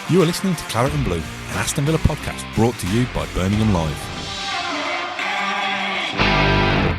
You are listening to Claret and Blue, an Aston Villa podcast brought to you by Birmingham Live.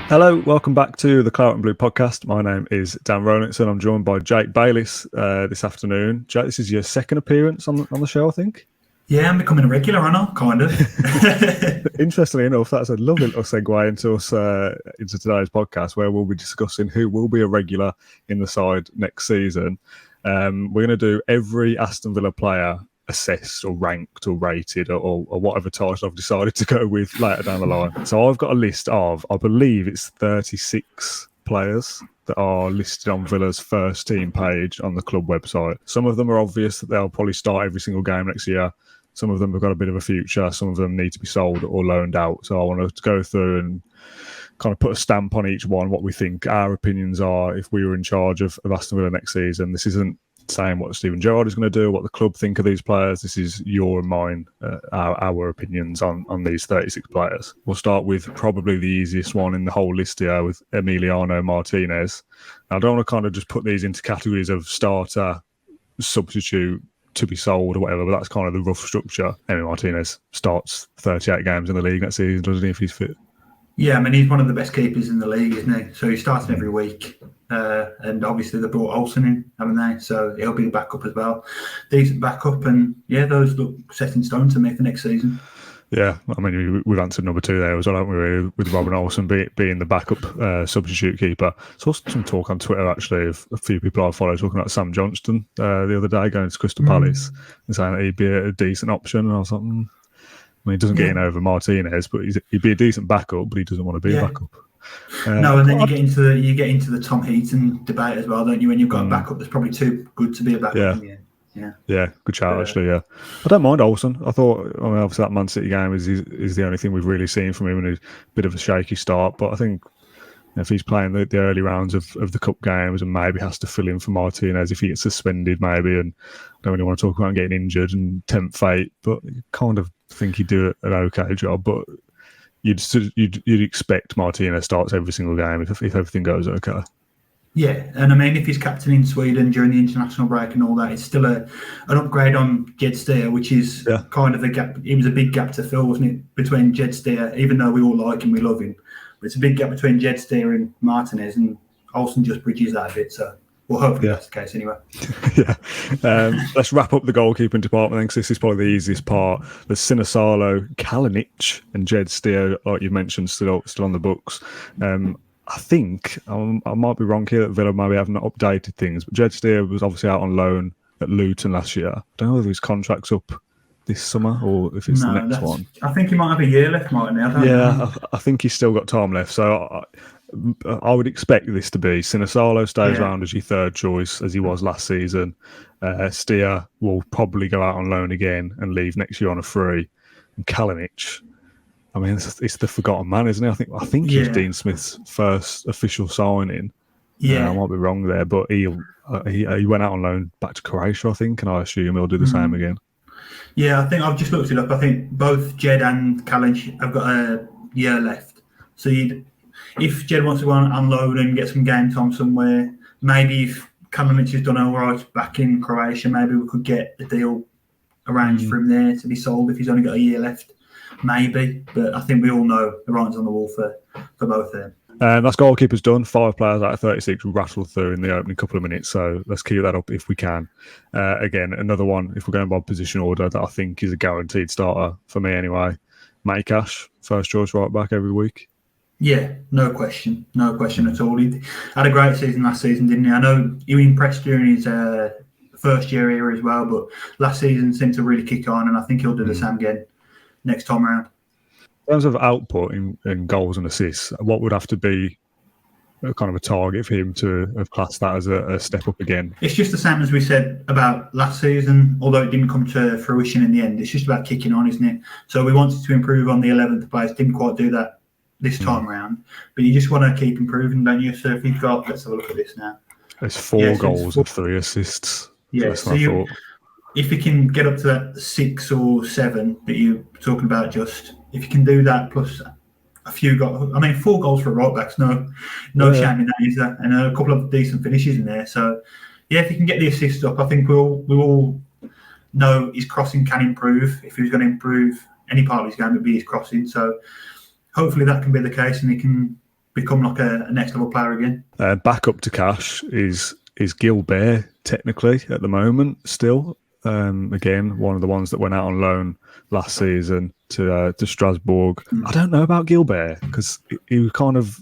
Hello, welcome back to the Claret and Blue podcast. My name is Dan Rowlinson. I'm joined by Jake Bayliss this afternoon. Jake, this is your second appearance on the show, I think. Yeah, I'm becoming a regular, aren't I? Kind of. Interestingly enough, that's a lovely little segue into today's podcast, where we'll be discussing who will be a regular in the side next season. We're going to do every Aston Villa player assessed or ranked or rated or whatever title I've decided to go with later down the line. So I've got a list of, I believe it's 36 players that are listed on Villa's first team page on the club website. Some of them are obvious that they'll probably start every single game next year. Some of them have got a bit of a future. Some of them need to be sold or loaned out. So I want to go through and kind of put a stamp on each one, what we think our opinions are if we were in charge of Aston Villa next season. This isn't saying what Steven Gerrard is going to do, what the club think of these players. This is your and mine, our opinions on these 36 players. We'll start with probably the easiest one in the whole list here with Emiliano Martinez. Now, I don't want to kind of just put these into categories of starter, substitute, to be sold or whatever, but that's kind of the rough structure. Emiliano Martinez starts 38 games in the league next season, doesn't he, if he's fit? Yeah, I mean, he's one of the best keepers in the league, isn't he? So he's starting every week. And obviously they brought Olsen in, haven't they? So he'll be the backup as well. Decent backup, and yeah, those look set in stone to me for next season. Yeah, I mean, we've answered number two there as well, haven't we, with Robin Olsen being the backup substitute keeper. Saw some talk on Twitter, actually, of a few people I follow talking about Sam Johnston the other day going to Crystal Palace and saying that he'd be a decent option or something. I mean, he doesn't get in over Martinez, but he'd be a decent backup, but he doesn't want to be a backup. No, and then you get into the Tom Heaton debate as well, don't you? When you've got a backup that's probably too good to be a backup. Yeah, good shout actually. Yeah, I don't mind Olsen. I thought, obviously that Man City game is the only thing we've really seen from him, and a bit of a shaky start. But I think if he's playing the early rounds of the cup games and maybe has to fill in for Martinez if he gets suspended, maybe, and I don't really want to talk about getting injured and tempt fate, but you kind of think he'd do an okay job. But you'd expect Martinez starts every single game if everything goes okay. Yeah, and I mean, if he's captaining Sweden during the international break and all that, it's still an upgrade on Jed Steer, which is kind of a gap. It was a big gap to fill, wasn't it, between Jed Steer, even though we all like him, we love him. But it's a big gap between Jed Steer and Martinez, and Olsen just bridges that a bit. So, well, hopefully that's the case anyway. Let's wrap up the goalkeeping department then, because this is probably the easiest part. There's Sinisalo, Kalinic, and Jed Steer, like you mentioned, still on the books. I think, I might be wrong here, that Villa maybe haven't updated things, but Jed Steer was obviously out on loan at Luton last year. I don't know whether his contract's up this summer or if it's the next one. I think he might have a year left, mightn't he? I think he's still got time left. So I would expect this to be Sinisalo stays around as your third choice, as he was last season. Steer will probably go out on loan again and leave next year on a free. And Kalinic, I mean, it's the forgotten man, isn't it? I think he's Dean Smith's first official signing. Yeah, I might be wrong there, but he went out on loan back to Croatia, I think, and I assume he'll do the same again. Yeah, I think I've just looked it up. I think both Jed and Kalinic have got a year left. So if Jed wants to go on loan and get some game time somewhere, maybe if Kalinic has done all right back in Croatia, maybe we could get a deal arranged for him there to be sold if he's only got a year left. Maybe, but I think we all know the writing's on the wall for both of them. That's goalkeepers done. 5 players out of 36 will rattle through in the opening couple of minutes, so let's keep that up if we can. Again, another one, if we're going by position order, that I think is a guaranteed starter for me anyway. Matty Cash, first choice right back every week. Yeah, no question at all. He had a great season last season, didn't he? I know he impressed during his first year here as well, but last season seemed to really kick on, and I think he'll do the same again next time around. In terms of output in goals and assists, what would have to be kind of a target for him to have classed that as a step up again? It's just the same as we said about last season, although it didn't come to fruition in the end. It's just about kicking on, isn't it? So we wanted to improve on the 11th place, didn't quite do that this time around, but you just want to keep improving, don't you? So if you've got, let's have a look at this now. It's 4 goals and 3 assists. Yeah, so if you can get up to that 6 or 7 that you're talking about, just if you can do that plus a few goals, I mean, 4 goals for a right back's no shame in that, is there? And a couple of decent finishes in there. So yeah, if you can get the assists up, I think we'll know his crossing can improve. If he was going to improve any part of his game, it'd be his crossing. So hopefully that can be the case and he can become like a next level player again. Back up to Cash is Gilbert technically at the moment still. Again, one of the ones that went out on loan last season to Strasbourg. I don't know about Gilbert because he was kind of.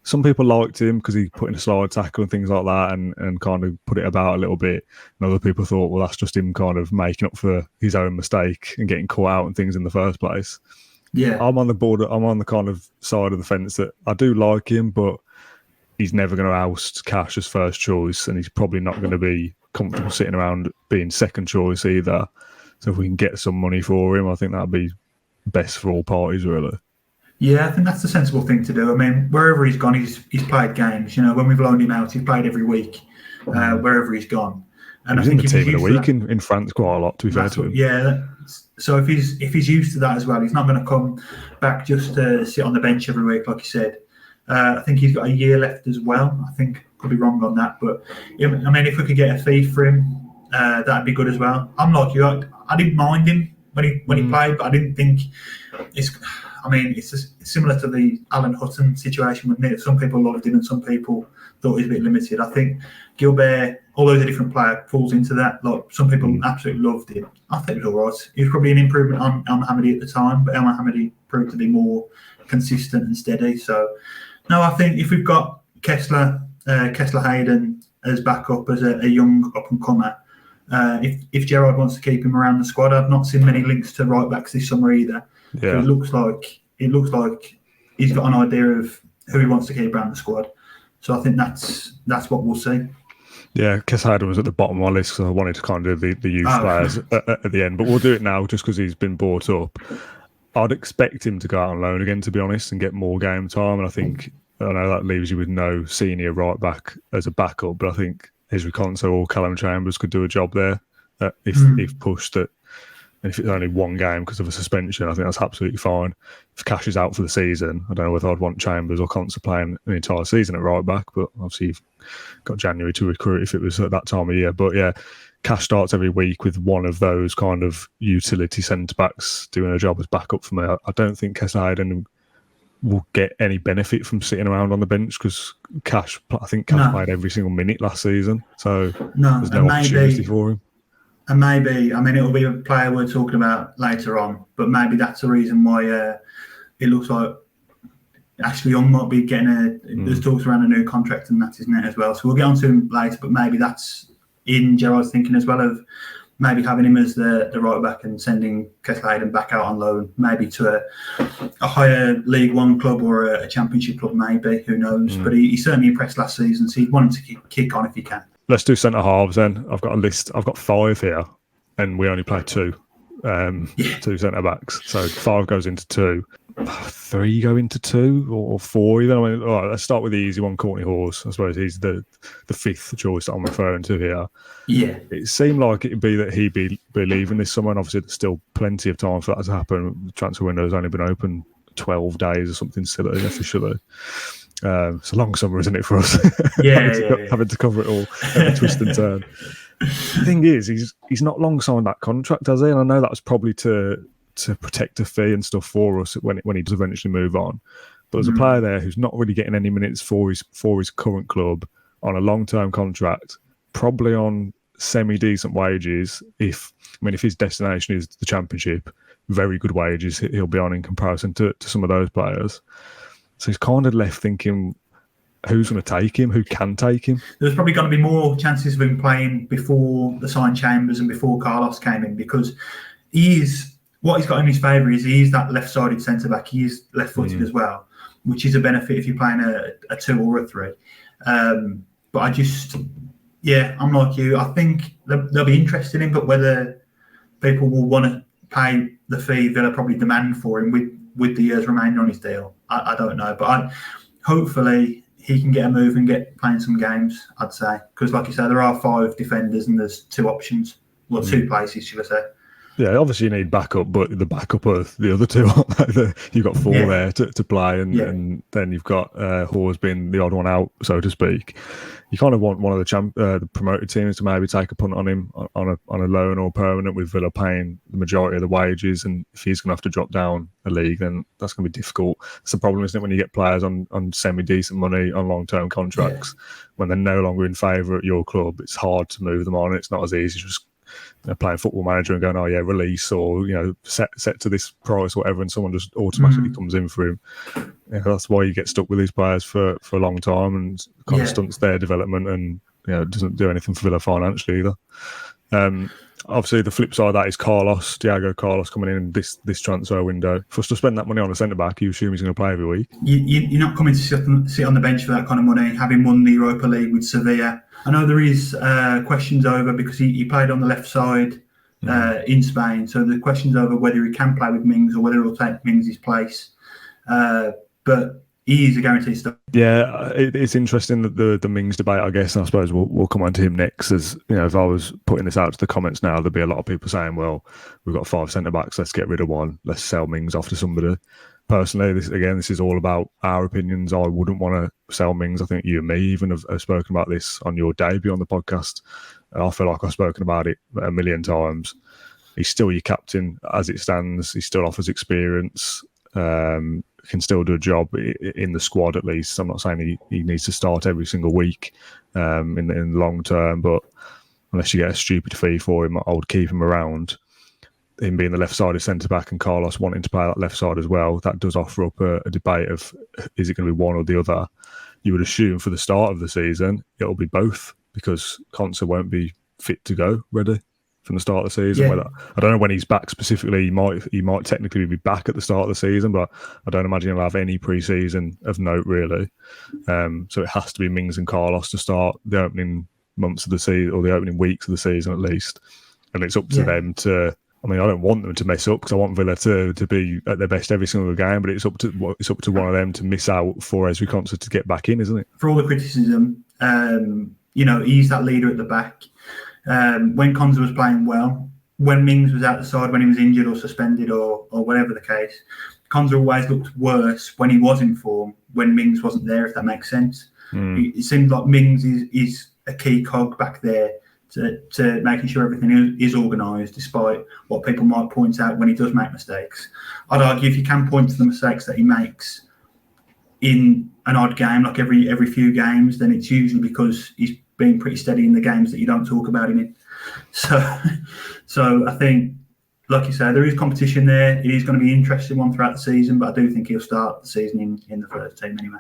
Some people liked him because he put in a slide tackle and things like that and kind of put it about a little bit. And other people thought, well, that's just him kind of making up for his own mistake and getting caught out and things in the first place. Yeah. I'm on the border. I'm on the kind of side of the fence that I do like him, but he's never going to oust Cash as first choice. And he's probably not going to be comfortable sitting around being second choice either. So if we can get some money for him, I think that'd be best for all parties, really. Yeah, I think that's the sensible thing to do. I mean, wherever he's gone, he's played games. You know, when we've loaned him out, he's played every week, wherever he's gone. And he was I think in the team of the week in France quite a lot, to be fair to him. Yeah, so if he's used to that as well, he's not going to come back just to sit on the bench every week, like you said. I think he's got a year left as well. I think could be wrong on that, but I mean, if we could get a fee for him, that'd be good as well. I'm like you, I didn't mind him when he played, but I didn't think it's. I mean, it's similar to the Alan Hutton situation with Nick. Some people loved him and some people thought he was a bit limited. I think Gilbert, although he's a different player, falls into that. Like some people absolutely loved him. I think it was all right. He was probably an improvement on El Mohammadi at the time, but El Mohammadi proved to be more consistent and steady. So, no, I think if we've got Kessler Hayden as backup, as a young up-and-comer, if Gerrard wants to keep him around the squad, I've not seen many links to right-backs this summer either. Yeah. So it looks like he's got an idea of who he wants to keep around the squad. So I think that's what we'll see. Yeah, Hayden was at the bottom of my list because I wanted to kind of do the youth players at the end. But we'll do it now just because he's been brought up. I'd expect him to go out on loan again, to be honest, and get more game time. And I know that leaves you with no senior right back as a backup, but I think Ezri Konsa or Callum Chambers could do a job there if pushed it. And if it's only one game because of a suspension, I think that's absolutely fine. If Cash is out for the season, I don't know whether I'd want Chambers or Konsa playing an entire season at right back, but obviously you've got January to recruit if it was at that time of year. But yeah, Cash starts every week with one of those kind of utility centre-backs doing a job as backup for me. I don't think Kessler Hayden will get any benefit from sitting around on the bench because Cash played every single minute last season, so there's no opportunity for him. And maybe, I mean, it'll be a player we're talking about later on, but maybe that's the reason why it looks like Ashley Young might be getting there's talks around a new contract and that's his net as well. So we'll get on to him later, but maybe that's in Gerrard's thinking as well of maybe having him as the right back and sending Kessler Hayden back out on loan, maybe to a higher League One club or a Championship club, maybe, who knows. But he certainly impressed last season, so he'd want him to kick on if he can. Let's do centre halves then. I've got a list. I've got 5 here, and we only play 2. 2 centre backs. So 5 goes into 2. 3 go into 2 or 4 even. I mean, all right, let's start with the easy one, Courtney Hawes. I suppose he's the 5th choice that I'm referring to here. Yeah. It seemed like it'd be that he'd be leaving this summer, and obviously there's still plenty of time for that to happen. The transfer window has only been open 12 days or something silly officially. It's a long summer, isn't it, for us? Having to cover it all, every twist and turn. The thing is, he's not long signed that contract, has he? And I know that was probably to protect a fee and stuff for us when he does eventually move on. But there's a player there who's not really getting any minutes for his current club on a long-term contract, probably on semi-decent wages. If his destination is the Championship, very good wages he'll be on in comparison to some of those players. So he's kind of left thinking, who's going to take him? Who can take him? There's probably going to be more chances of him playing before the signed Chambers and before Carlos came in, because what he's got in his favour is he is that left-sided centre-back. He is left-footed as well, which is a benefit if you're playing a 2 or a 3. But I'm like you. I think they'll be interested in him, but whether people will want to pay the fee Villa probably demand for him with the years remaining on his deal, I don't know. But hopefully he can get a move and get playing some games, I'd say. Because like you say, there are 5 defenders and there's 2 options. Well, 2 places, should I say. Yeah, obviously you need backup, but the backup of the other two, you've got four there to play, and then you've got Hawes being the odd one out, so to speak. You kind of want one of the promoted teams to maybe take a punt on him on a loan or permanent, with Villa paying the majority of the wages, and if he's going to have to drop down a league, then that's going to be difficult. It's the problem, isn't it, when you get players on semi-decent money on long-term contracts, when they're no longer in favour at your club, it's hard to move them on. It's not as easy as just playing Football Manager and going, oh yeah, release, or set to this price or whatever, and someone just automatically comes in for him. That's why you get stuck with these players for a long time, and kind of stunts their development, and doesn't do anything for Villa financially either. Obviously, the flip side of that is Diego Carlos coming in this transfer window. For us to spend that money on a centre back, you assume he's going to play every week. You're not coming to sit on the bench for that kind of money, having won the Europa League with Sevilla. I know there is questions over, because he played on the left side in Spain, so the questions over whether he can play with Mings or whether he'll take Mings' place. But he is a guaranteed start. Yeah, it's interesting that the Mings debate, I guess, and I suppose we'll come on to him next. As if I was putting this out to the comments now, there'd be a lot of people saying, well, we've got 5 centre-backs, let's get rid of one, let's sell Mings off to somebody. Personally, this is all about our opinions. I wouldn't want to sell Mings. I think you and me even have spoken about this on your debut on the podcast. I feel like I've spoken about it a million times. He's still your captain as it stands. He still offers experience. Can still do a job in the squad at least. I'm not saying he needs to start every single week in the long term, but unless you get a stupid fee for him, I would keep him around. Him being the left-sided centre-back and Carlos wanting to play that left side as well, that does offer up a debate of, is it going to be one or the other? You would assume for the start of the season, it'll be both, because Konsa won't be fit to go, ready from the start of the season. Yeah. I don't know when he's back specifically. He might technically be back at the start of the season, but I don't imagine he'll have any pre-season of note, really. So it has to be Mings and Carlos to start the opening months of the season, or the opening weeks of the season at least. And it's up to them to... I mean, I don't want them to mess up, because I want Villa to be at their best every single game. But it's up to one of them to miss out for Ezri Konsa to get back in, isn't it? For all the criticism, he's that leader at the back. When Konsa was playing well, when Mings was out the side, when he was injured or suspended or whatever the case, Konsa always looked worse when he was in form, when Mings wasn't there, if that makes sense. It seems like Mings is a key cog back there to making sure everything is organised, despite what people might point out when he does make mistakes. I'd argue if you can point to the mistakes that he makes in an odd game, like every few games, then it's usually because he's been pretty steady in the games that you don't talk about him in. So I think, like you say, there is competition there. It is going to be an interesting one throughout the season, but I do think he'll start the season in the first team anyway.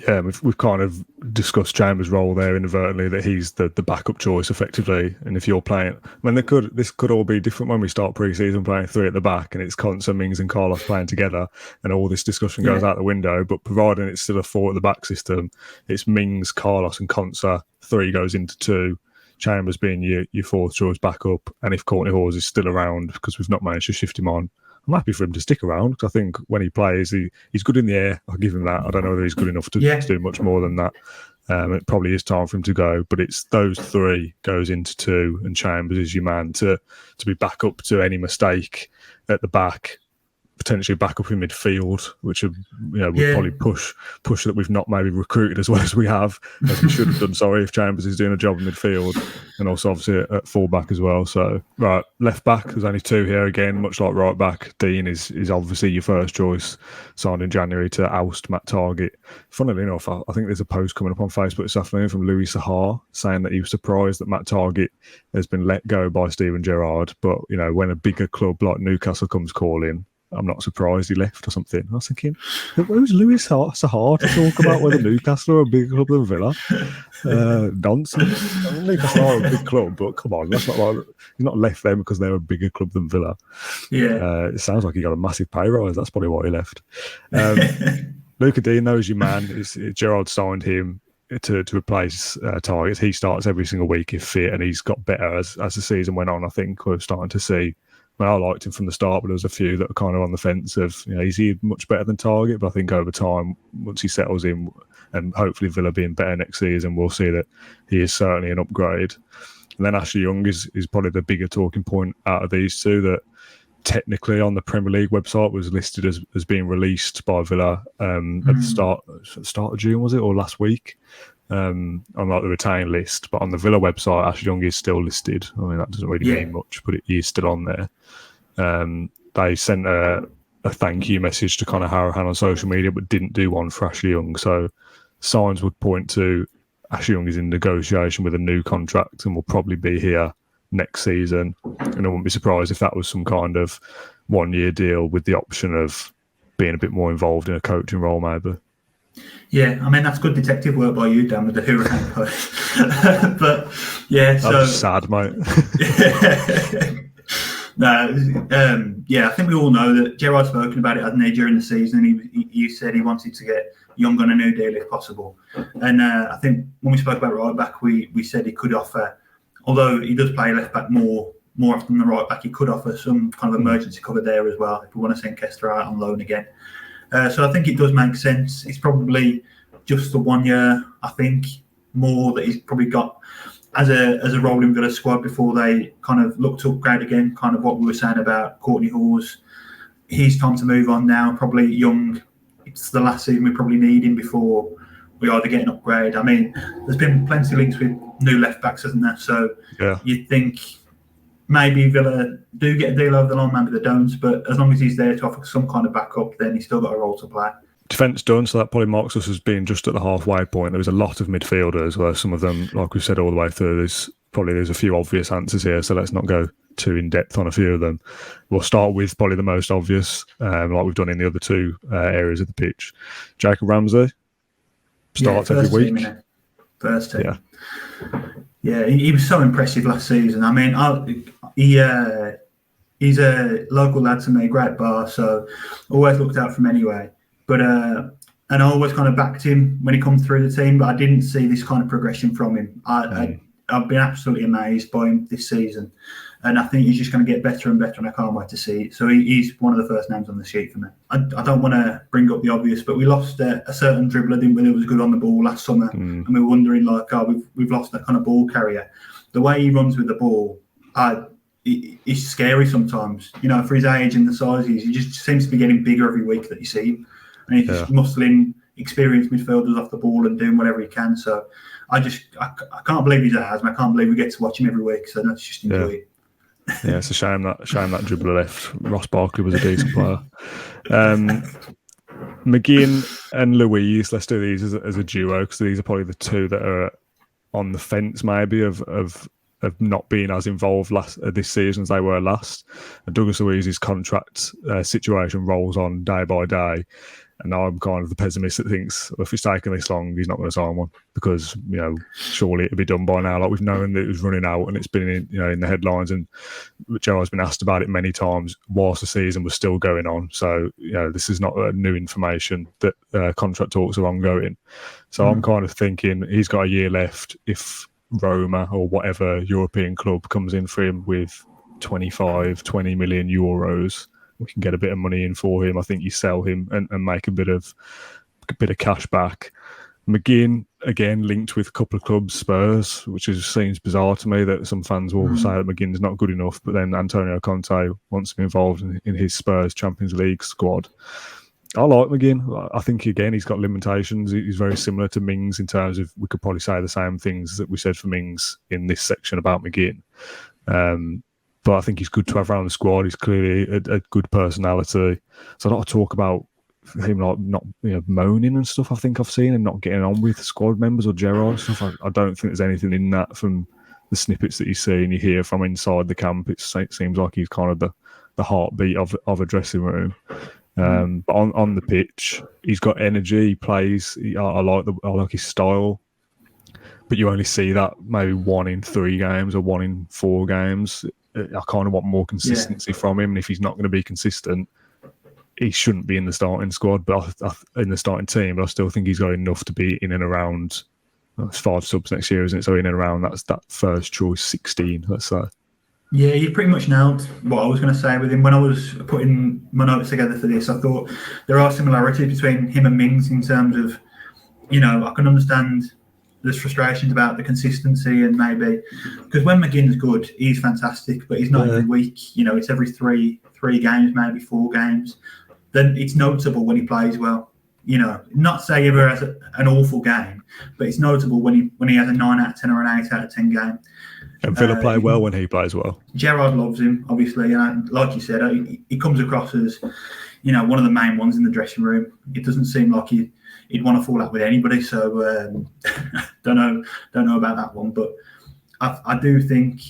Yeah, we've kind of discussed Chambers' role there inadvertently, that he's the backup choice effectively. And if you're playing, I mean, this could all be different when we start pre-season playing 3 at the back, and it's Konsa, Mings, and Carlos playing together, and all this discussion goes out the window. But providing it's still a 4 at the back system, it's Mings, Carlos, and Konsa. 3 goes into 2. Chambers being your 4th choice backup, and if Courtney Hawes is still around, because we've not managed to shift him on, I'm happy for him to stick around, because I think when he plays, he's good in the air. I'll give him that. I don't know whether he's good enough to do much more than that. It probably is time for him to go, but it's those 3 goes into 2, and Chambers is your man to be back up to any mistake at the back, potentially back up in midfield, which would probably push that we've not maybe recruited as well as we have, as we should have done. Sorry, if Chambers is doing a job in midfield, and also obviously at full back as well. So right, left back, there's only 2 here again, much like right back. Dean is obviously your first choice, signed in January to oust Matt Targett. Funnily enough, I think there's a post coming up on Facebook this afternoon from Louis Sahar saying that he was surprised that Matt Targett has been let go by Steven Gerrard, but when a bigger club like Newcastle comes calling, I'm not surprised he left or something. I was thinking, who's Louis Sahar to talk about whether Newcastle are a bigger club than Villa? Nonsense. I mean, Newcastle are a big club, but come on, that's not like, he's not left them because they're a bigger club than Villa. Yeah. It sounds like he got a massive pay rise. That's probably why he left. Luca Dean, though, is your man. Gerrard signed him to replace Targett. He starts every single week if fit, and he's got better as the season went on. I think we're starting to see. I liked him from the start, but there was a few that were kind of on the fence of, is he much better than Targett? But I think over time, once he settles in, and hopefully Villa being better next season, we'll see that he is certainly an upgrade. And then Ashley Young is probably the bigger talking point out of these two, that technically on the Premier League website was listed as being released by Villa at the start of June, was it, or last week, on like the retained list. But on the Villa website, Ashley Young is still listed. I mean, that doesn't really mean much, but he is still on there. They sent a thank you message to Conor Harahan on social media, but didn't do one for Ashley Young. So signs would point to Ashley Young is in negotiation with a new contract and will probably be here next season. And I wouldn't be surprised if that was some kind of 1-year deal with the option of being a bit more involved in a coaching role, maybe. Yeah, I mean, that's good detective work by you, Dan, with the Huracan post. But yeah, so That was sad, mate. I think we all know that Gerard's spoken about it, hasn't he, during the season. He said he wanted to get Young on a new deal if possible. And I think when we spoke about right back, we said he could offer, although he does play left back more often than right back, he could offer some kind of emergency cover there as well if we want to send Kester out on loan again. So I think it does make sense. It's probably just the 1 year, I think, more that he's probably got as a role in Villa squad before they kind of look to upgrade again, kind of what we were saying about Courtney Hawes. He's time to move on now. Probably Young, it's the last season we probably need him before we either get an upgrade. I mean, there's been plenty of links with new left backs, hasn't there? So you'd think maybe Villa do get a deal over the line, maybe they don't, but as long as he's there to offer some kind of backup, then he's still got a role to play. Defence done, so that probably marks us as being just at the halfway point. There was a lot of midfielders where some of them, like we've said all the way through, there's a few obvious answers here, so let's not go too in depth on a few of them. We'll start with probably the most obvious, like we've done in the other two areas of the pitch. Jacob Ramsey starts every week. First team. Yeah, he was so impressive last season. I mean, he's a local lad to me, great bar, so always looked out for him anyway. But and I always kind of backed him when he come through the team, but I didn't see this kind of progression from him. I've been absolutely amazed by him this season, and I think he's just going to get better and better, and I can't wait to see it. So he's one of the first names on the sheet for me. I don't want to bring up the obvious, but we lost a certain dribbler, didn't we, that was good on the ball last summer, and we were wondering, like, we've lost that kind of ball carrier. The way he runs with the ball, it's scary sometimes. You know, for his age and the size he just seems to be getting bigger every week that you see him. And he's just muscling experienced midfielders off the ball and doing whatever he can. So I can't believe he's ours, and I can't believe we get to watch him every week. So let's just enjoy it. Yeah, it's a shame that dribbler left. Ross Barkley was a decent player. McGinn and Louise, let's do these as a duo, because these are probably the two that are on the fence maybe of not being as involved this season as they were last. And Douglas Luiz's contract situation rolls on day by day. And now I'm kind of the pessimist that thinks, well, if it's taking this long, he's not going to sign one, because, you know, surely it'll be done by now. Like, we've known that it was running out, and it's been in the headlines, and Gerard's been asked about it many times whilst the season was still going on. So, you know, this is not new information that contract talks are ongoing. So I'm kind of thinking he's got a year left. If Roma or whatever European club comes in for him with 20 million euros, we can get a bit of money in for him. I think you sell him and make a bit of cash back. McGinn, again, linked with a couple of clubs, Spurs, which seems bizarre to me that some fans will say that McGinn's not good enough, but then Antonio Conte wants to be involved in his Spurs Champions League squad. I like McGinn. I think, again, he's got limitations. He's very similar to Mings in terms of, we could probably say the same things that we said for Mings in this section about McGinn. But I think he's good to have around the squad. He's clearly a good personality. So a lot of talk about him like not moaning and stuff. I think I've seen him not getting on with squad members or Gerard and stuff. I don't think there's anything in that from the snippets that you see and you hear from inside the camp. It seems like he's kind of the heartbeat of a dressing room. But on the pitch, he's got energy. He plays. I like his style. But you only see that maybe 1 in 3 games or 1 in 4 games. I kind of want more consistency from him. And if he's not going to be consistent, he shouldn't be in the starting squad, but in the starting team. But I still think he's got enough to be in and around. It's 5 subs next year, isn't it? So in and around that first choice 16, let's say. Yeah, you pretty much nailed what I was going to say with him. When I was putting my notes together for this, I thought there are similarities between him and Mings in terms of, I can understand there's frustrations about the consistency and maybe because when McGinn's good, he's fantastic, but he's not every week. You know, it's every three games, maybe 4 games. Then it's notable when he plays well. You know, not say ever has an awful game, but it's notable when he has a 9 out of 10 or an 8 out of 10 game. And Villa play well when he plays well. Gerrard loves him, obviously. And like you said, he comes across as, you know, one of the main ones in the dressing room. It doesn't seem like he'd want to fall out with anybody. So don't know about that one. But I do think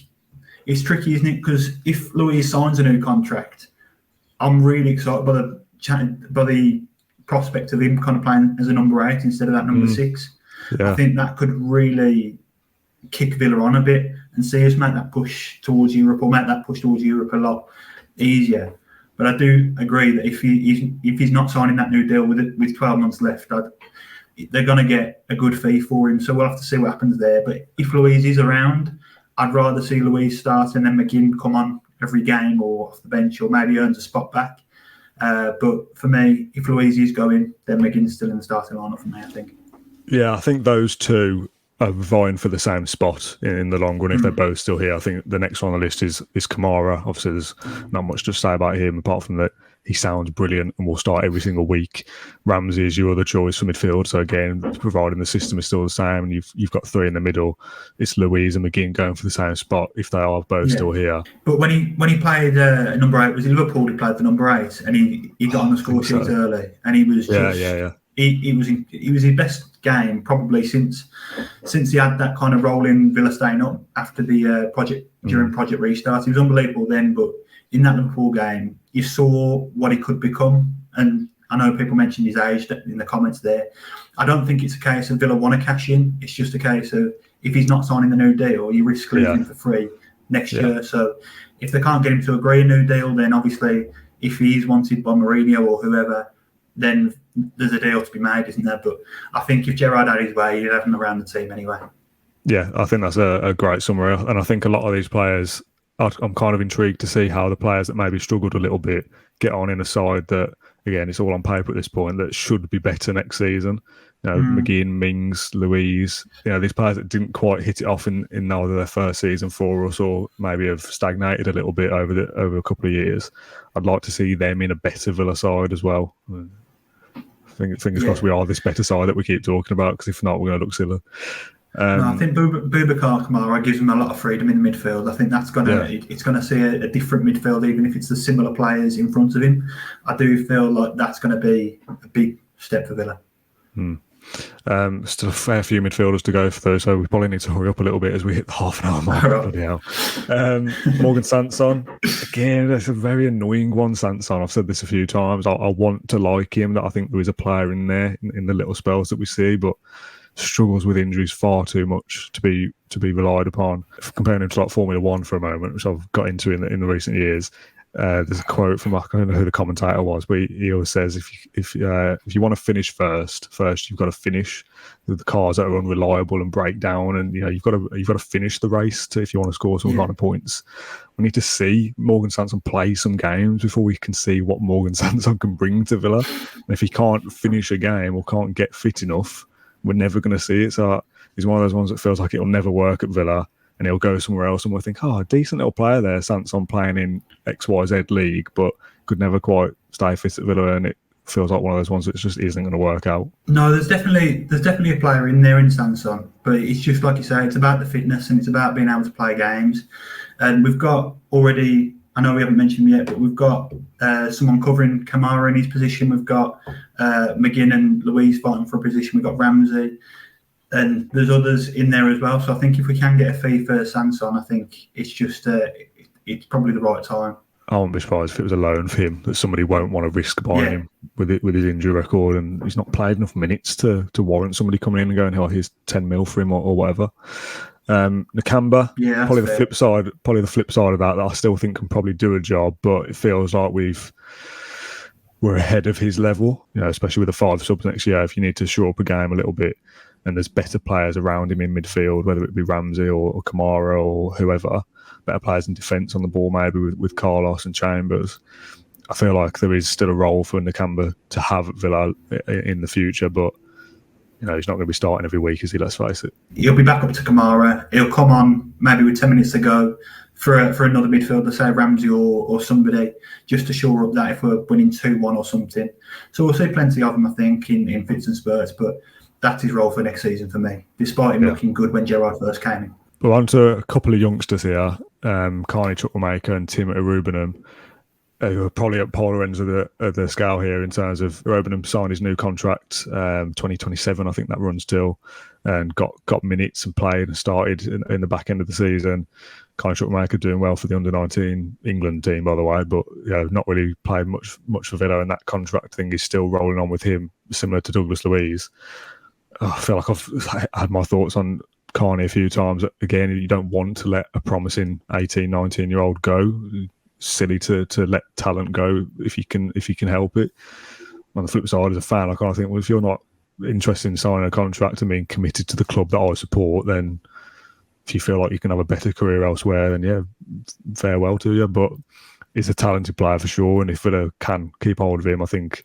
it's tricky, isn't it? Because if Luiz signs a new contract, I'm really excited by the prospect of him kind of playing as a number 8 instead of that number 6. Yeah. I think that could really kick Villa on a bit and see us make that push towards Europe, or make that push towards Europe a lot easier. But I do agree that if he's not signing that new deal with 12 months left, they're going to get a good fee for him. So we'll have to see what happens there. But if Luiz is around, I'd rather see Luiz start and then McGinn come on every game or off the bench, or maybe earns a spot back. But for me, if Luiz is going, then McGinn's still in the starting lineup for me, I think. Yeah, I think those two are vying for the same spot in the long run if they're both still here. I think the next one on the list is Kamara. Obviously, there's not much to say about him apart from that he sounds brilliant and will start every single week. Ramsey is your other choice for midfield. So again, providing the system is still the same and you've got 3 in the middle, it's Luiz and McGinn going for the same spot if they are both still here. But when he played number 8, was it Liverpool? He played the number 8 and he got on the score sheet early, and he was just He was his best game probably since he had that kind of rolling Villa staying up after the Project Restart. He was unbelievable then, but in that Liverpool game, you saw what he could become. And I know people mentioned his age in the comments there. I don't think it's a case of Villa want to cash in. It's just a case of if he's not signing the new deal, you risk losing him for free next year. So if they can't get him to agree a new deal, then obviously if he is wanted by Mourinho or whoever, then there's a deal to be made, isn't there? But I think if Gerrard had his way, he'd have him around the team anyway. Yeah, I think that's a great summary. And I think a lot of these players, I'm kind of intrigued to see how the players that maybe struggled a little bit get on in a side that, again, it's all on paper at this point, that should be better next season. You know, McGinn, Mings, Luiz, you know, these players that didn't quite hit it off in either their first season for us or maybe have stagnated a little bit over a couple of years. I'd like to see them in a better Villa side as well. Fingers crossed we are this better side that we keep talking about, because if not, we're going to look silly. I think Boubacar Kamara gives them a lot of freedom in the midfield. I think that's it's going to see a different midfield, even if it's the similar players in front of him. I do feel like that's going to be a big step for Villa. Still a fair few midfielders to go through, so we probably need to hurry up a little bit as we hit the half an hour mark. Bloody hell. Morgan Sansone, again, that's a very annoying one. Sansone, I've said this a few times. I want to like him. That I think there is a player in there in the little spells that we see, but struggles with injuries far too much to be relied upon. Comparing him to like Formula One for a moment, which I've got into in the recent years. There's a quote from, I don't know who the commentator was, but he always says if you want to finish first you've got to finish the cars that are unreliable and break down, and you know you've got to finish the race if you want to score some kind of points. We need to see Morgan Sansone play some games before we can see what Morgan Sansone can bring to Villa. And if he can't finish a game or can't get fit enough, we're never going to see it. So he's one of those ones that feels like it'll never work at Villa. And he'll go somewhere else and we'll think, a decent little player there, Sansone playing in XYZ league, but could never quite stay fit at Villa, and it feels like one of those ones that just isn't going to work out. No, there's definitely a player in there in Sansone, but it's just like you say, it's about the fitness and it's about being able to play games. And we've got already, I know we haven't mentioned him yet, but we've got someone covering Kamara in his position. We've got McGinn and Luiz fighting for a position. We've got Ramsey. And there's others in there as well. So I think if we can get a fee for Sansone, I think it's just it's probably the right time. I wouldn't be surprised if it was a loan for him, that somebody won't want to risk buying him with his injury record, and he's not played enough minutes to warrant somebody coming in and going, here's 10 mil for him or whatever. Nakamba, probably the flip side of that I still think can probably do a job, but it feels like we're ahead of his level, you know, especially with the 5 subs next year. If you need to shore up a game a little bit, and there's better players around him in midfield, whether it be Ramsey or Kamara or whoever, better players in defence on the ball maybe with Carlos and Chambers. I feel like there is still a role for Nakamba to have at Villa in the future, but he's not going to be starting every week, is he? Let's face it. He'll be back up to Kamara. He'll come on maybe with 10 minutes to go for another midfielder, say Ramsey or somebody, just to shore up that if we're winning 2-1 or something. So we'll see plenty of him, I think, in fits and spurts, but that's his role for next season for me, despite him looking good when Gerrard first came in. Well, on to a couple of youngsters here, Courtney Hawes and Tim Irubenham, who are probably at polar ends of the scale here in terms of Irubenham signed his new contract, 2027, I think that runs till, and got minutes and played and started in the back end of the season. Courtney Hawes doing well for the under-19 England team, by the way, but not really played much for Villa, and that contract thing is still rolling on with him, similar to Douglas Luiz. I feel like I've had my thoughts on Carney a few times. Again, you don't want to let a promising 18, 19-year-old go. Silly to let talent go if you can help it. On the flip side, as a fan, I kind of think, well, if you're not interested in signing a contract and being committed to the club that I support, then if you feel like you can have a better career elsewhere, then farewell to you. But he's a talented player for sure, and if Villa can keep hold of him, I think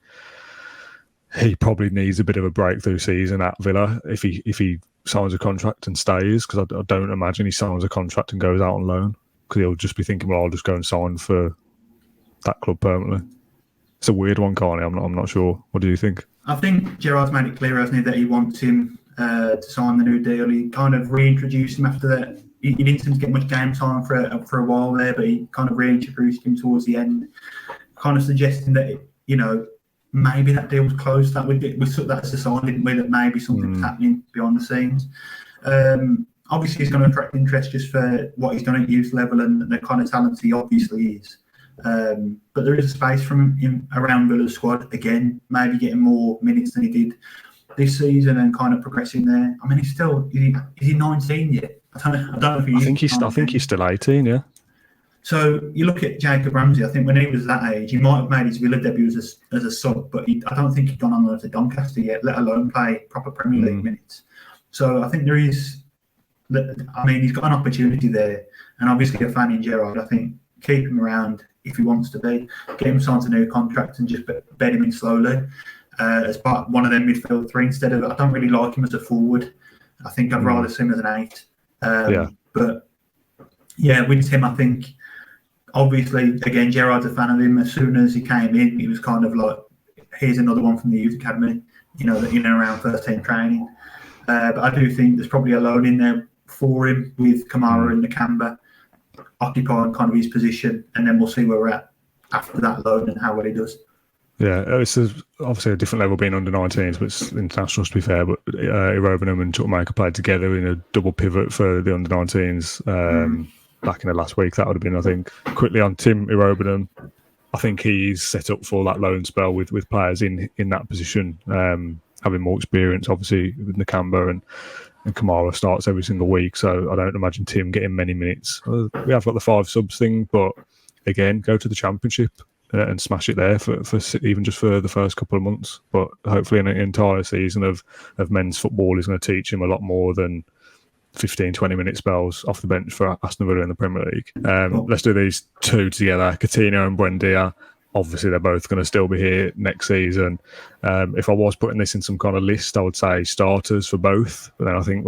he probably needs a bit of a breakthrough season at Villa if he signs a contract and stays, because I don't imagine he signs a contract and goes out on loan, because he'll just be thinking, well, I'll just go and sign for that club permanently. It's a weird one, Carney. I'm not sure. What do you think? I think Gerrard's made it clear, hasn't he, that he wants him to sign the new deal. He kind of reintroduced him after that. He didn't seem to get much game time for a while there, but he kind of reintroduced him towards the end, kind of suggesting that, maybe that deal was closed. That we took that as a sign, didn't we, that maybe something's happening behind the scenes. Obviously, he's going to attract interest just for what he's done at youth level and the kind of talent he obviously is. But there is a space for him around Villa's squad again, maybe getting more minutes than he did this season and kind of progressing there. I mean, is he 19 yet? I don't know if he is. I think he's still 18, yeah. So you look at Jacob Ramsey. I think when he was that age, he might have made his Villa debut as a sub, but I don't think he'd gone on to Doncaster yet, let alone play proper Premier League minutes. So I think there is. He's got an opportunity there, and obviously a fan in Gerrard. I think keep him around if he wants to be, get him signed a new contract, and just bed him in slowly as part one of their midfield three instead of. I don't really like him as a forward. I think I'd rather see him as an 8. But with Tim, I think. Obviously, again, Gerrard's a fan of him. As soon as he came in, he was kind of like, here's another one from the youth academy, that in and around first team training. But I do think there's probably a loan in there for him with Kamara and Nakamba occupying kind of his position, and then we'll see where we're at after that loan and how well he does. Yeah, it's obviously a different level being under 19s, but it's internationals to be fair. But Irubenham and Chukwuemeka played together in a double pivot for the under 19s. Back in the last week, that would have been, I think. Quickly on Tim Irubenham, I think he's set up for that loan spell with players in that position, having more experience, obviously, with Nakamba and Kamara starts every single week, so I don't imagine Tim getting many minutes. We have got the 5 subs thing, but again, go to the Championship and smash it there for even just for the first couple of months. But hopefully an entire season of men's football is going to teach him a lot more than 15, 20-minute spells off the bench for Aston Villa in the Premier League. Let's do these two together, Coutinho and Buendia. Obviously, they're both going to still be here next season. If I was putting this in some kind of list, I would say starters for both. But then I think,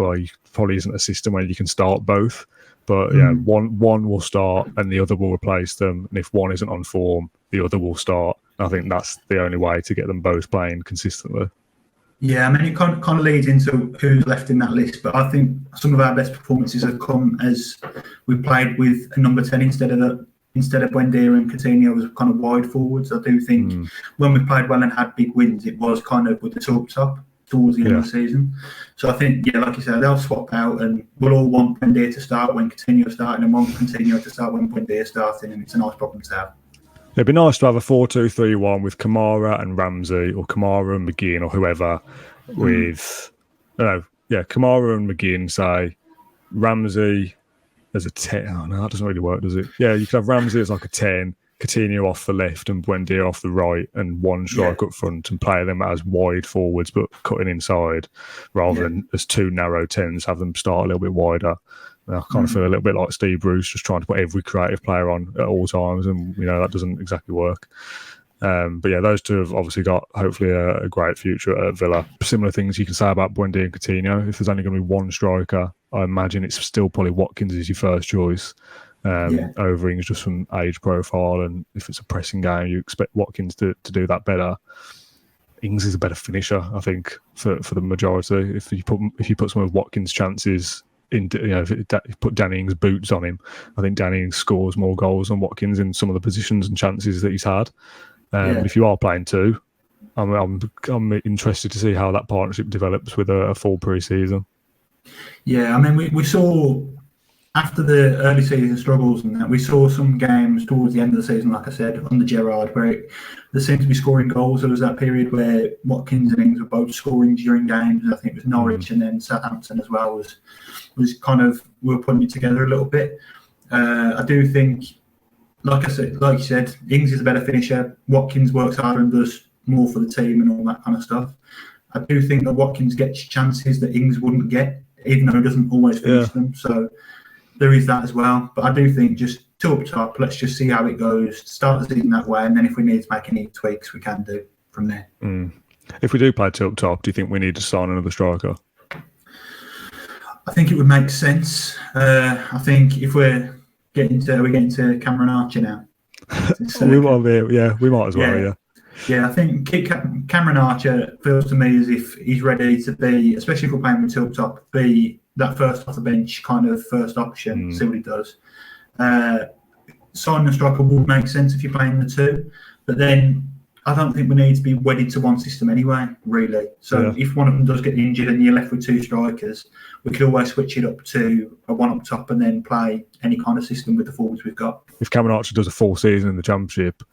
probably isn't a system where you can start both. But one will start and the other will replace them. And if one isn't on form, the other will start. I think that's the only way to get them both playing consistently. Yeah, I mean, it kind of leads into who's left in that list. But I think some of our best performances have come as we played with a number 10 instead of Buendia and Coutinho as kind of wide forwards. I do think when we played well and had big wins, it was kind of with the two up top towards the end of the season. So I think, like you said, they'll swap out and we'll all want Buendia to start when Coutinho's starting and want Coutinho to start when Buendia's starting, and it's a nice problem to have. It'd be nice to have a 4-2-3-1 with Kamara and Ramsey, or Kamara and McGinn, or whoever, with, Kamara and McGinn, say, Ramsey as a 10. Oh, no, that doesn't really work, does it? Yeah, you could have Ramsey as like a 10, Coutinho off the left and Buendia off the right, and one strike up front, and play them as wide forwards but cutting inside, rather than as two narrow 10s, have them start a little bit wider. I kind of feel a little bit like Steve Bruce, just trying to put every creative player on at all times, and that doesn't exactly work. But yeah, those two have obviously got hopefully a great future at Villa. Similar things you can say about Buendia and Coutinho. If there's only going to be one striker, I imagine it's still probably Watkins is your first choice over Ings, just from age profile. And if it's a pressing game, you expect Watkins to do that better. Ings is a better finisher, I think, for the majority. If you put some of Watkins' chances into, if you put Danny Ings' boots on him, I think Danny Ings scores more goals than Watkins in some of the positions and chances that he's had. But if you are playing two, I'm interested to see how that partnership develops with a full pre-season. Yeah, I mean, we saw after the early season struggles and that, we saw some games towards the end of the season, like I said, under Gerrard, where there seemed to be scoring goals. There was that period where Watkins and Ings were both scoring during games. I think it was Norwich and then Southampton as well was kind of, we were putting it together a little bit. I do think, like you said, Ings is a better finisher. Watkins works harder and does more for the team and all that kind of stuff. I do think that Watkins gets chances that Ings wouldn't get, even though he doesn't always finish them. So there is that as well. But I do think just two up top, let's just see how it goes, start the season that way, and then if we need to make any tweaks, we can do from there. If we do play two up top, do you think we need to sign another striker? I think it would make sense. I think if we're getting to Cameron Archer now. We might as well, Yeah, I think Cameron Archer feels to me as if he's ready to be, especially if we're playing with two up top, be that first off the bench kind of first option, see what he does. Signing a striker would make sense if you're playing the two, but then I don't think we need to be wedded to one system anyway, really. So if one of them does get injured and you're left with two strikers, we could always switch it up to a one up top and then play any kind of system with the forwards we've got. If Cameron Archer does a full season in the Championship,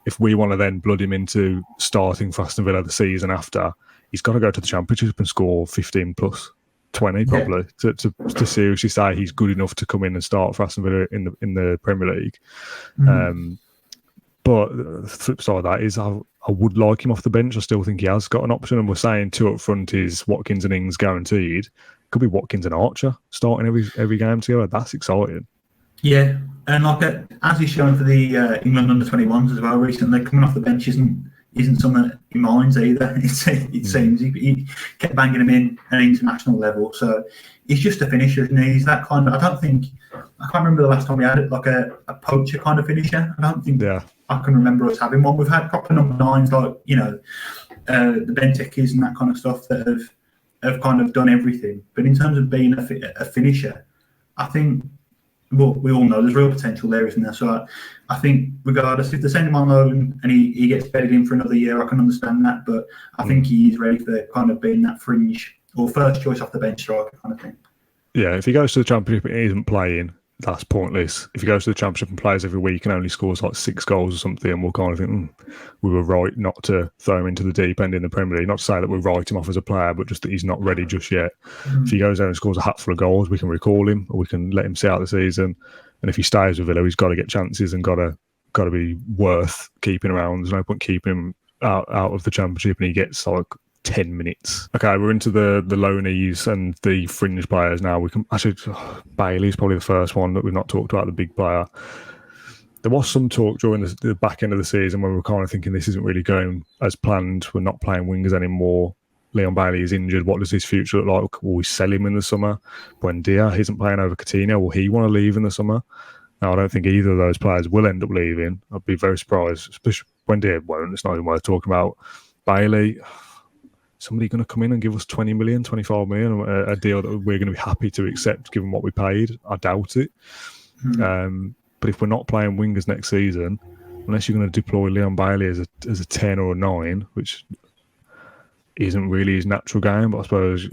if we want to then blood him into starting for Aston Villa the season after, he's got to go to the Championship and score 15 plus 20 probably to seriously say he's good enough to come in and start for Aston Villa in the Premier League. But the flip side of that is I would like him off the bench. I still think he has got an option. And we're saying two up front is Watkins and Ings guaranteed. Could be Watkins and Archer starting every game together. That's exciting. Yeah, and like as he's shown for the England under-21s as well recently, coming off the bench isn't something he minds either. It seems he kept banging him in at an international level. So he's just a finisher, isn't he? He's that kind of. I can't remember the last time we had it like a poacher kind of finisher. I don't think I can remember us having one. We've had proper number nines like the Bentekis and that kind of stuff that have kind of done everything. But in terms of being a finisher, I think. Well, we all know there's real potential there, isn't there? So I think regardless, if they send him on loan and he gets bedded in for another year, I can understand that. But I think he's ready for kind of being that fringe or first choice off the bench striker kind of thing. Yeah, if he goes to the Championship and he isn't playing, that's pointless. If he goes to the Championship and plays every week and only scores like 6 goals or something, and we'll kind of think, we were right not to throw him into the deep end in the Premier League. Not to say that we write him off as a player, but just that he's not ready just yet. If he goes there and scores a hatful of goals, we can recall him or we can let him see out the season. And if he stays with Villa, he's got to get chances and got to be worth keeping around. There's no point keeping him out of the Championship and he gets like 10 minutes. Okay, we're into the loanees and the fringe players now. We can actually Bailey's probably the first one that we've not talked about, the big player. There was some talk during the back end of the season where we were kind of thinking this isn't really going as planned. We're not playing wingers anymore. Leon Bailey is injured. What does his future look like? Will we sell him in the summer? Buendia, he isn't playing over Coutinho. Will he want to leave in the summer? Now, I don't think either of those players will end up leaving. I'd be very surprised. Especially Buendia won't. It's not even worth talking about. Bailey, somebody going to come in and give us 20 million, 25 million, a deal that we're going to be happy to accept given what we paid? I doubt it. But if we're not playing wingers next season, unless you're going to deploy Leon Bailey as a 10 or a 9, which isn't really his natural game, but I suppose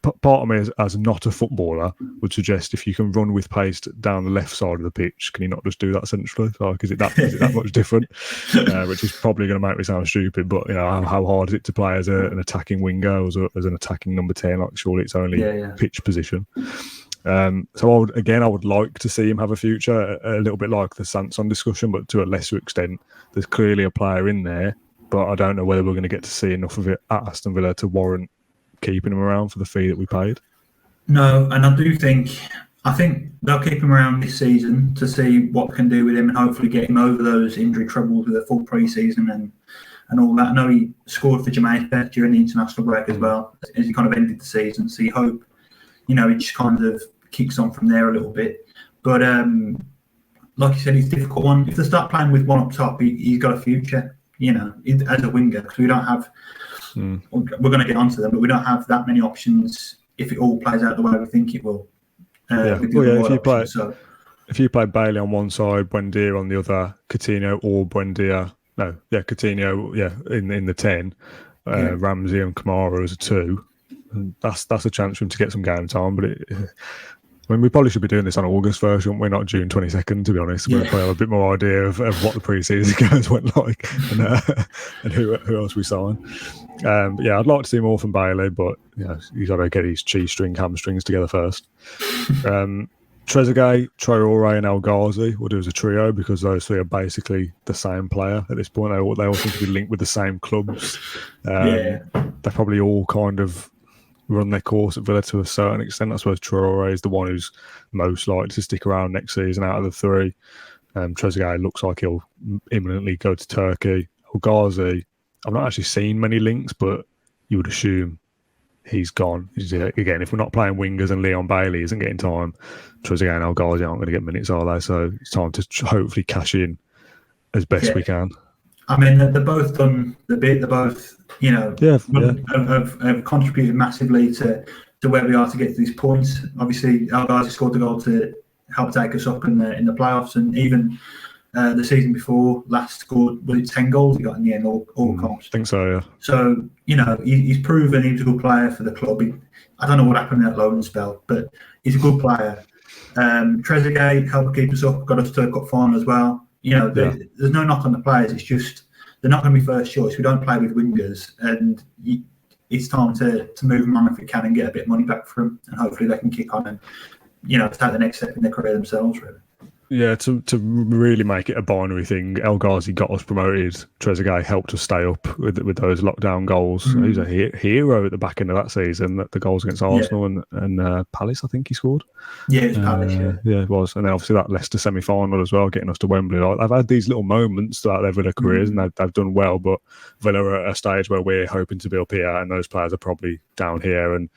part of me as not a footballer would suggest if you can run with pace down the left side of the pitch, can you not just do that centrally? Like, is it that much different? Which is probably going to make me sound stupid, but how hard is it to play as an attacking winger or as an attacking number 10? Like, surely it's only pitch position. So I would like to see him have a future, a little bit like the Sansone discussion, but to a lesser extent. There's clearly a player in there, but I don't know whether we're going to get to see enough of it at Aston Villa to warrant keeping him around for the fee that we paid. No, and I do think I think they'll keep him around this season to see what they can do with him and hopefully get him over those injury troubles with a full pre-season and all that. I know he scored for Jamaica during the international break as well, as he kind of ended the season. So you hope, it just kind of kicks on from there a little bit. But like you said, it's a difficult one. If they start playing with one up top, he's got a future, as a winger, because we don't have, we're going to get onto them, but we don't have that many options if it all plays out the way we think it will. If you play Bailey on one side, Buendia on the other, Coutinho or Buendia, Coutinho, in the 10, Ramsey and Kamara as a 2, that's a chance for him to get some game time. But we probably should be doing this on August 1st, shouldn't we? Not June 22nd, to be honest. We'll probably have a bit more idea of what the pre-season games went like and who else we sign. I'd like to see more from Bailey, but he's got to get his hamstrings together first. Trezeguet, Traore and El Ghazi will do as a trio because those three are basically the same player at this point. They all seem to be linked with the same clubs. They probably all kind of run their course at Villa to a certain extent. I suppose Traore is the one who's most likely to stick around next season out of the three. Trezeguet looks like he'll imminently go to Turkey. El Ghazi, I've not actually seen many links, but you would assume he's gone. Again, if we're not playing wingers and Leon Bailey isn't getting time, Trezeguet and El Ghazi aren't going to get minutes, are they? So it's time to hopefully cash in as best we can. I mean, they're both done the bit. They're both, have contributed massively to where we are to get to these points. Obviously, El Ghazi scored the goal to help take us up in the playoffs, and even the season before last scored, was it 10 goals he got in the end, all comps? I think so, yeah. So, he's proven he was a good player for the club. I don't know what happened in that loan spell, but he's a good player. Trezeguet helped keep us up, got us to a cup final as well. There's no knock on the players. It's just they're not going to be first choice. We don't play with wingers, and it's time to move them on if we can and get a bit of money back for them, and hopefully they can kick on and take the next step in their career themselves, really. Yeah, to really make it a binary thing, El Ghazi got us promoted. Trezeguet helped us stay up with those lockdown goals. He was a hero at the back end of that season. The goals against Arsenal and Palace, I think he scored. Yeah, it was Palace. Yeah, it was. And then obviously that Leicester semi-final as well, getting us to Wembley. I've had these little moments throughout their Villa careers, and they've done well. But Villa are at a stage where we're hoping to be up here, and those players are probably down here, and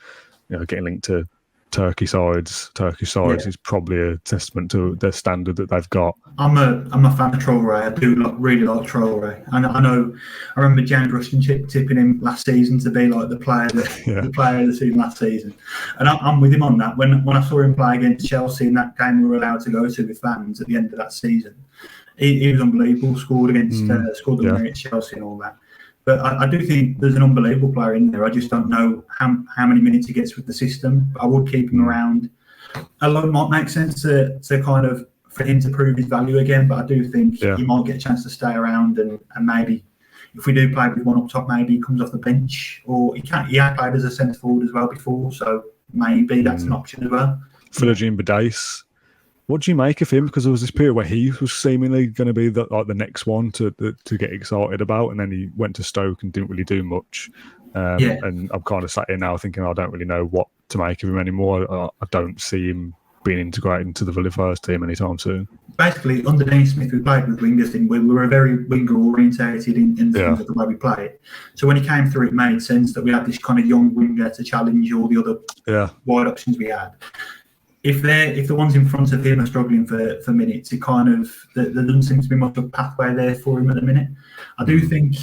getting linked to Turkish sides is probably a testament to the standard that they've got. I'm a fan of Traore. I do really like Traore. I remember James Rustin tipping him last season to be like the player of the season last season, and I'm with him on that. When I saw him play against Chelsea in that game we were allowed to go to with fans at the end of that season, he was unbelievable. Scored the winner against Chelsea and all that. But I do think there's an unbelievable player in there. I just don't know how many minutes he gets with the system. But I would keep him around. A loan might make sense to kind of for him to prove his value again. But I do think he might get a chance to stay around and maybe if we do play with one up top, maybe he comes off the bench or he had played as a centre forward as well before. So maybe that's an option as well. Philogene Badais. What do you make of him? Because there was this period where he was seemingly going to be the next one to get excited about, and then he went to Stoke and didn't really do much. And I'm kind of sat here now thinking I don't really know what to make of him anymore. I don't see him being integrated into the Villa first team anytime soon. Basically, under Dean Smith, we played with wingers. We were very winger orientated in the way we played. So when he came through, it made sense that we had this kind of young winger to challenge all the other wide options we had. If the ones in front of him are struggling for minutes, it kind of there doesn't seem to be much of a pathway there for him at the minute. I do think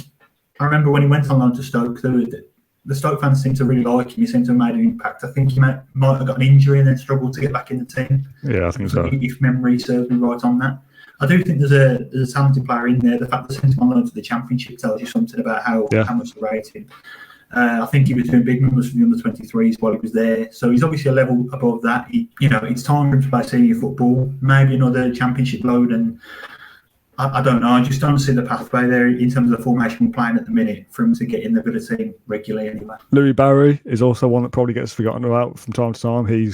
I remember when he went on loan to Stoke, the Stoke fans seemed to really like him. He seemed to have made an impact. I think he might have got an injury and then struggled to get back in the team. Yeah, I think so. If memory serves me right on that. I do think there's a talented player in there. The fact that sent him on loan to the Championship tells you something about how much they rate him. I think he was doing big numbers for the under-23s while he was there. So he's obviously a level above that. It's time for him to play senior football, maybe another Championship load. And I don't know. I just don't see the pathway there in terms of the formation we're playing at the minute for him to get in the Villa team regularly anyway. Louis Barry is also one that probably gets forgotten about from time to time. He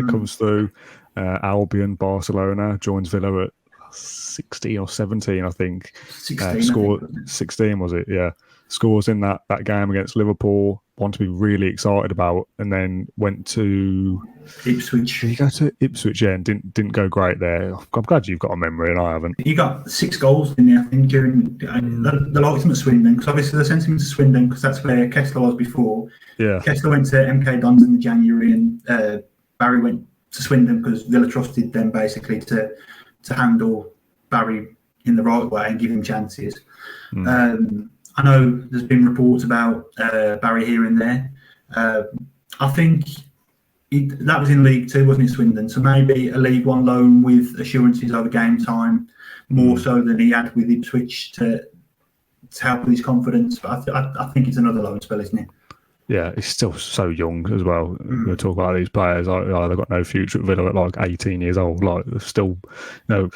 comes through Albion, Barcelona, joins Villa at 16 or 17, I think. 16. Scored I think, wasn't it? 16, was it? Yeah. Scores in that game against Liverpool, one to be really excited about, and then went to Ipswich. Did he go to Ipswich? Yeah, and didn't go great there. I'm glad you've got a memory and I haven't. He got 6 goals in there, I think, during the likes of Swindon, because obviously they sent him to Swindon because that's where Kessler was before. Yeah. Kessler went to MK Dons in the January, and Barry went to Swindon because Villa trusted them basically to handle Barry in the right way and give him chances. I know there's been reports about Barry here and there. I think that was in League Two, wasn't it, Swindon? So maybe a League One loan with assurances over game time, more so than he had with Ipswich to help with his confidence. But I think it's another loan spell, isn't it? Yeah, he's still so young as well. We talk about these players, like, they've got no future at Villa at like 18 years old. Like, they're still, you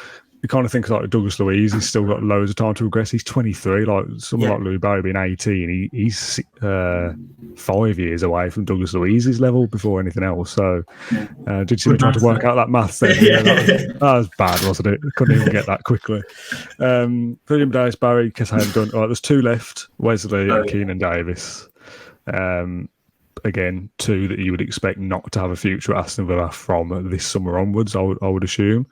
kind of think like Douglas Luiz, he's still got loads of time to regress. He's 23. Like someone like Louis Barry being 18, he's 5 years away from Douglas Luiz's level before anything else. So, did you see me trying to work out that math there? That was bad, wasn't it? Couldn't even get that quickly. William Davis, Barry, Keshaim done. All right, there's 2 left: Wesley and Keenan Davis. Again, 2 that you would expect not to have a future at Aston Villa from this summer onwards, I would assume.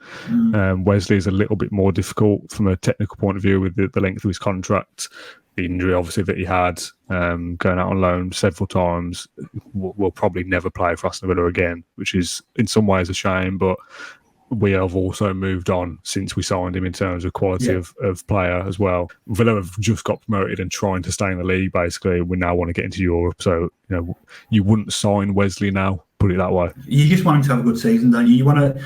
Wesley is a little bit more difficult from a technical point of view with the length of his contract. The injury, obviously, that he had going out on loan several times, will probably never play for Aston Villa again, which is in some ways a shame, but we have also moved on since we signed him in terms of quality of player as well. Villa have just got promoted and trying to stay in the league, basically. We now want to get into Europe. So, you wouldn't sign Wesley now, put it that way. You just want him to have a good season, don't you? You want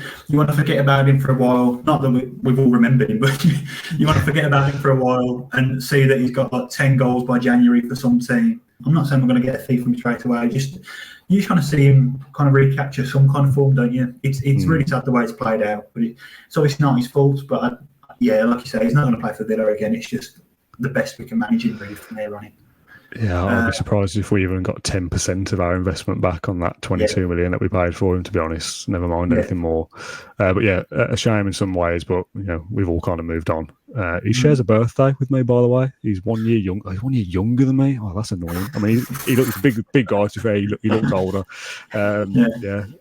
to forget about him for a while. Not that we've all remembered him, but you want to forget about him for a while and see that he's got like 10 goals by January for some team. I'm not saying we're going to get a fee from him straight away. You just want to see him kind of recapture some kind of form, don't you? It's really sad the way it's played out, but it's obviously not his fault. But like you say, he's not going to play for Villa again. It's just the best we can manage him really from there on in. Yeah, I'd be surprised if we even got 10% of our investment back on that 22 million that we paid for him, to be honest. Never mind anything more. But yeah, a shame in some ways, but we've all kind of moved on. He shares a birthday with me, by the way. He's 1 year young. He's 1 year younger than me. Oh, that's annoying. I mean, he looks big guy. To be fair, he looks older.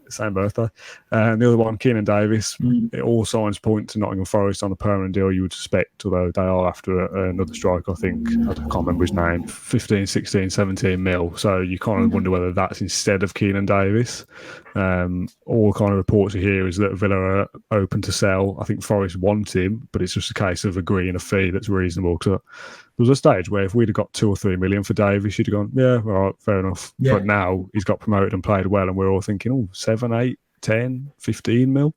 Same birthday. And the other one, Keenan Davis. All signs point to Nottingham Forest on the permanent deal. You would suspect, although they are after another striker. I think I can't remember his name. 15, 16, 17 mil. So you kind of wonder whether that's instead of Keenan Davis. All kind of reports you hear is that Villa are open to sell. I think Forest want him, but it's just a case of agreeing a fee that's reasonable. So there was a stage where if we'd have got 2 or 3 million for Davis, you'd have gone, yeah, all right, fair enough. Yeah. But now he's got promoted and played well, and we're all thinking, 7, 8, 10, 15 mil.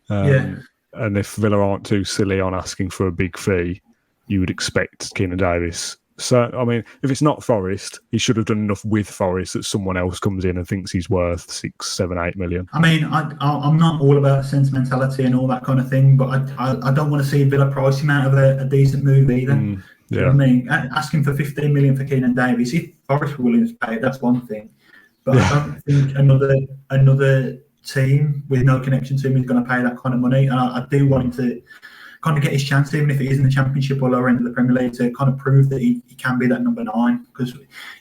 And if Villa aren't too silly on asking for a big fee, you would expect Keenan Davis. So, I mean, if it's not Forest, he should have done enough with Forest that someone else comes in and thinks he's worth 6, 7, 8 million. I mean, I'm not all about sentimentality and all that kind of thing, but I don't want to see Villa price him out of a decent move either. You know what I mean? Asking for 15 million for Keenan Davis, if Forest were willing to pay it, that's one thing. But I don't think another team with no connection to him is going to pay that kind of money. And I do want him to kind of get his chance, even if it is in the Championship or lower end of the Premier League, to kind of prove that he can be that number 9. Because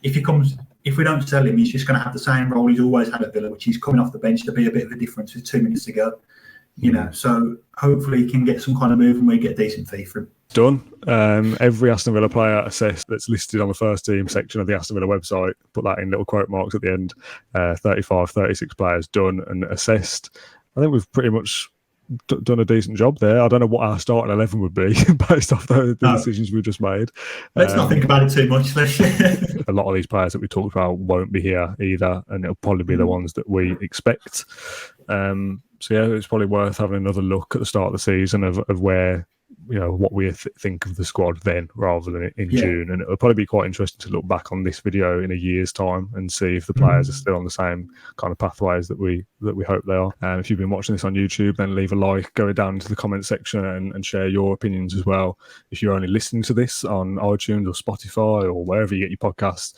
if we don't sell him, he's just going to have the same role he's always had at Villa, which is coming off the bench to be a bit of a difference with 2 minutes to go. So hopefully he can get some kind of move and we get a decent fee for him. Done. Every Aston Villa player assessed that's listed on the first team section of the Aston Villa website, put that in little quote marks at the end. 35, 36 players done and assessed. I think we've pretty much done a decent job there. I don't know what our starting 11 would be based off the decisions we've just made. Let's not think about it too much. A lot of these players that we talked about won't be here either, and it'll probably be the ones that we expect. So yeah, it's probably worth having another look at the start of the season of where, what we think of the squad then rather than in June. And it'll probably be quite interesting to look back on this video in a year's time and see if the players are still on the same kind of pathways that we hope they are. If you've been watching this on YouTube, then leave a like, go down into the comment section and share your opinions as well. If you're only listening to this on iTunes or Spotify or wherever you get your podcasts,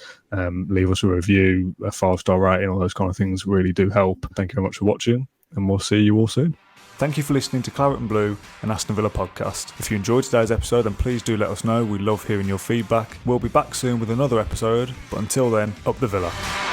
leave us a review, a 5-star rating, all those kind of things really do help. Thank you very much for watching, and we'll see you all soon. Thank you for listening to Claret and Blue, an Aston Villa podcast. If you enjoyed today's episode, then please do let us know. We love hearing your feedback. We'll be back soon with another episode, but until then, up the Villa.